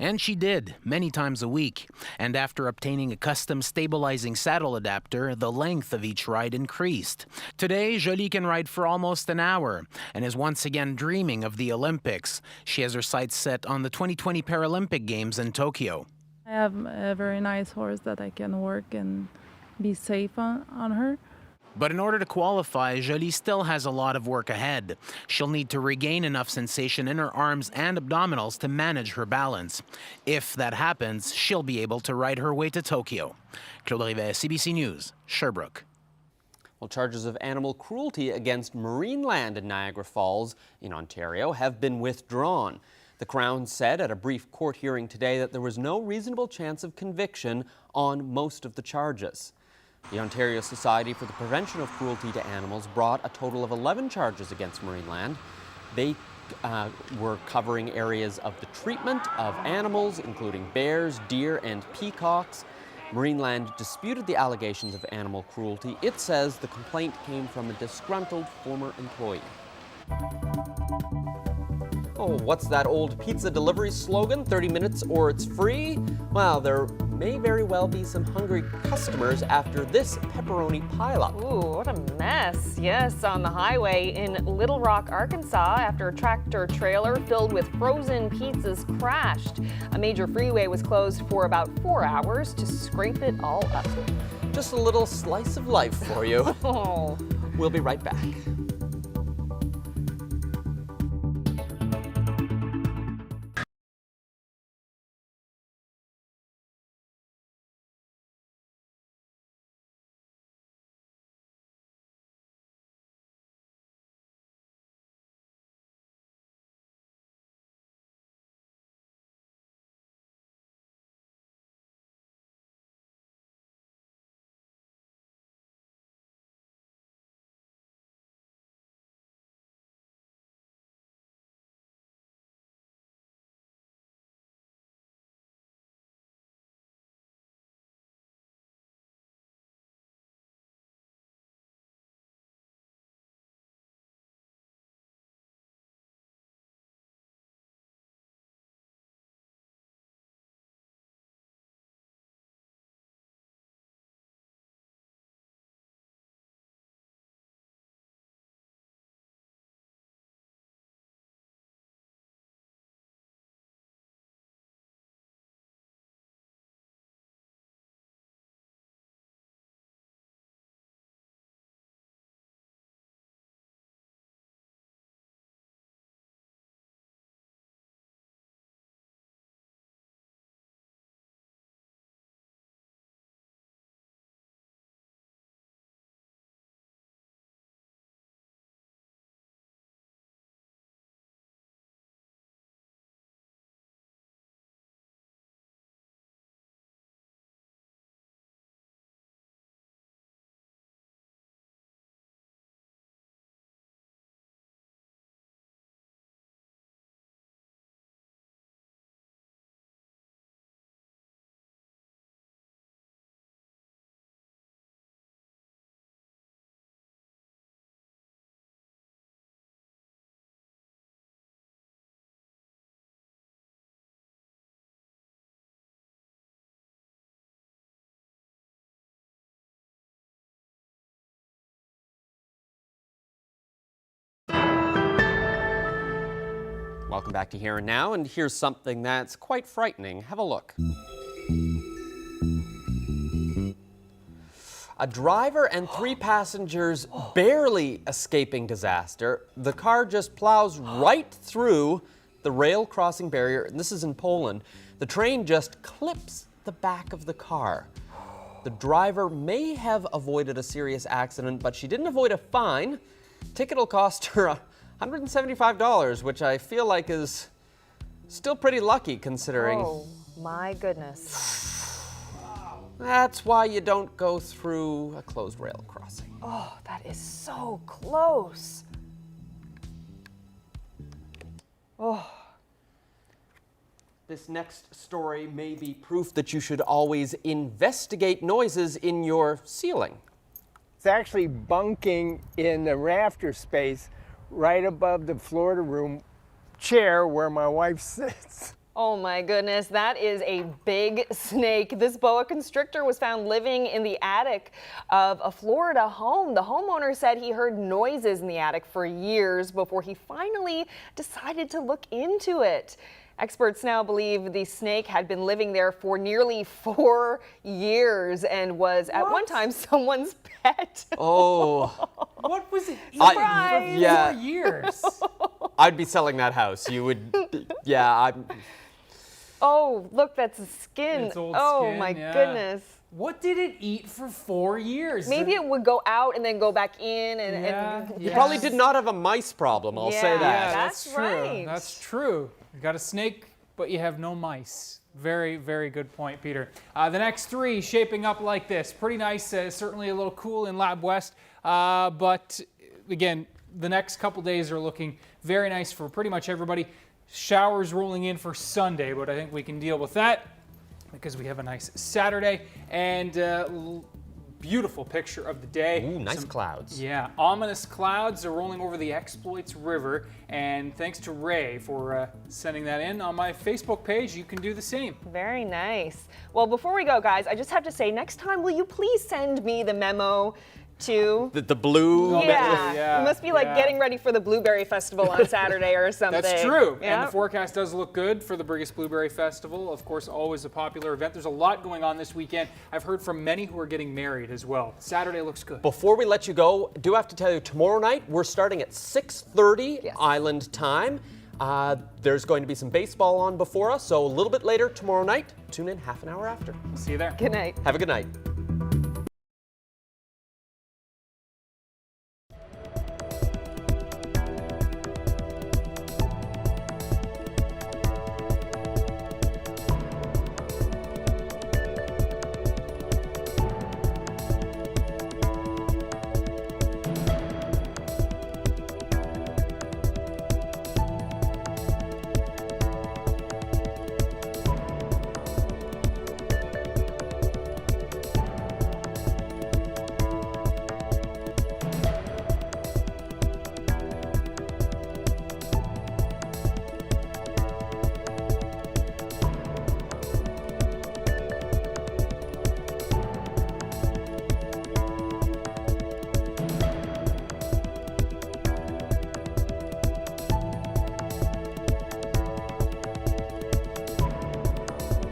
And she did, many times a week. And after obtaining a custom stabilizing saddle adapter, the length of each ride increased. Today, Joly can ride for almost an hour and is once again dreaming of the Olympics. She has her sights set on the 2020 Paralympic Games in Tokyo. I have a very nice horse that I can work and be safe on her. But in order to qualify, Joly still has a lot of work ahead. She'll need to regain enough sensation in her arms and abdominals to manage her balance. If that happens, she'll be able to ride her way to Tokyo. Claude Rivet, CBC News, Sherbrooke. Well, charges of animal cruelty against Marineland in Niagara Falls in Ontario have been withdrawn. The Crown said at a brief court hearing today that there was no reasonable chance of conviction on most of the charges. The Ontario Society for the Prevention of Cruelty to Animals brought a total of 11 charges against Marineland. They were covering areas of the treatment of animals, including bears, deer, and peacocks. Marineland disputed the allegations of animal cruelty. It says the complaint came from a disgruntled former employee. Oh, what's that old pizza delivery slogan? 30 minutes or it's free? Well, there may very well be some hungry customers after this pepperoni pileup. Ooh, what a mess. Yes, on the highway in Little Rock, Arkansas, after a tractor trailer filled with frozen pizzas crashed. A major freeway was closed for about 4 hours to scrape it all up. Just a little slice of life for you. Oh. We'll be right back. Welcome back to Here and Now, and here's something that's quite frightening. Have a look. A driver and 3 passengers barely escaping disaster. The car just plows right through the rail crossing barrier, and this is in Poland. The train just clips the back of the car. The driver may have avoided a serious accident, but she didn't avoid a fine. Ticket will cost her $175, which I feel like is still pretty lucky considering. Oh, my goodness. That's why you don't go through a closed rail crossing. Oh, that is so close. Oh. This next story may be proof that you should always investigate noises in your ceiling. It's actually bunking in the rafter space right above the Florida room chair where my wife sits. Oh my goodness, that is a big snake. This boa constrictor was found living in the attic of a Florida home. The homeowner said he heard noises in the attic for years before he finally decided to look into it. Experts now believe the snake had been living there for nearly 4 years and was at one time someone's pet. Oh. What was it? Surprise! Yeah. 4 years. I'd be selling that house. You would, yeah. Oh, look, that's a skin. It's old oh skin, my yeah. goodness. What did it eat for 4 years? Maybe it would go out and then go back in and You probably did not have a mice problem, I'll say that. Yeah, that's right. That's true. You got a snake, but you have no mice. Very, very good point, Peter. The next 3 shaping up like this. Pretty nice, certainly a little cool in Lab West, but again, the next couple days are looking very nice for pretty much everybody. Showers rolling in for Sunday, but I think we can deal with that because we have a nice Saturday and beautiful picture of the day. Ooh, nice clouds. Yeah, ominous clouds are rolling over the Exploits River, and thanks to Ray for sending that in. On my Facebook page, you can do the same. Very nice. Well, before we go, guys, I just have to say, next time, will you please send me the memo to the blue. Yeah, it must be like getting ready for the Blueberry Festival on Saturday or something. That's true. Yeah. And the forecast does look good for the Brigus Blueberry Festival. Of course, always a popular event. There's a lot going on this weekend. I've heard from many who are getting married as well. Saturday looks good. Before we let you go, I do have to tell you, tomorrow night we're starting at 6:30 Island time. There's going to be some baseball on before us, so a little bit later tomorrow night. Tune in half an hour after. See you there. Good night. Have a good night.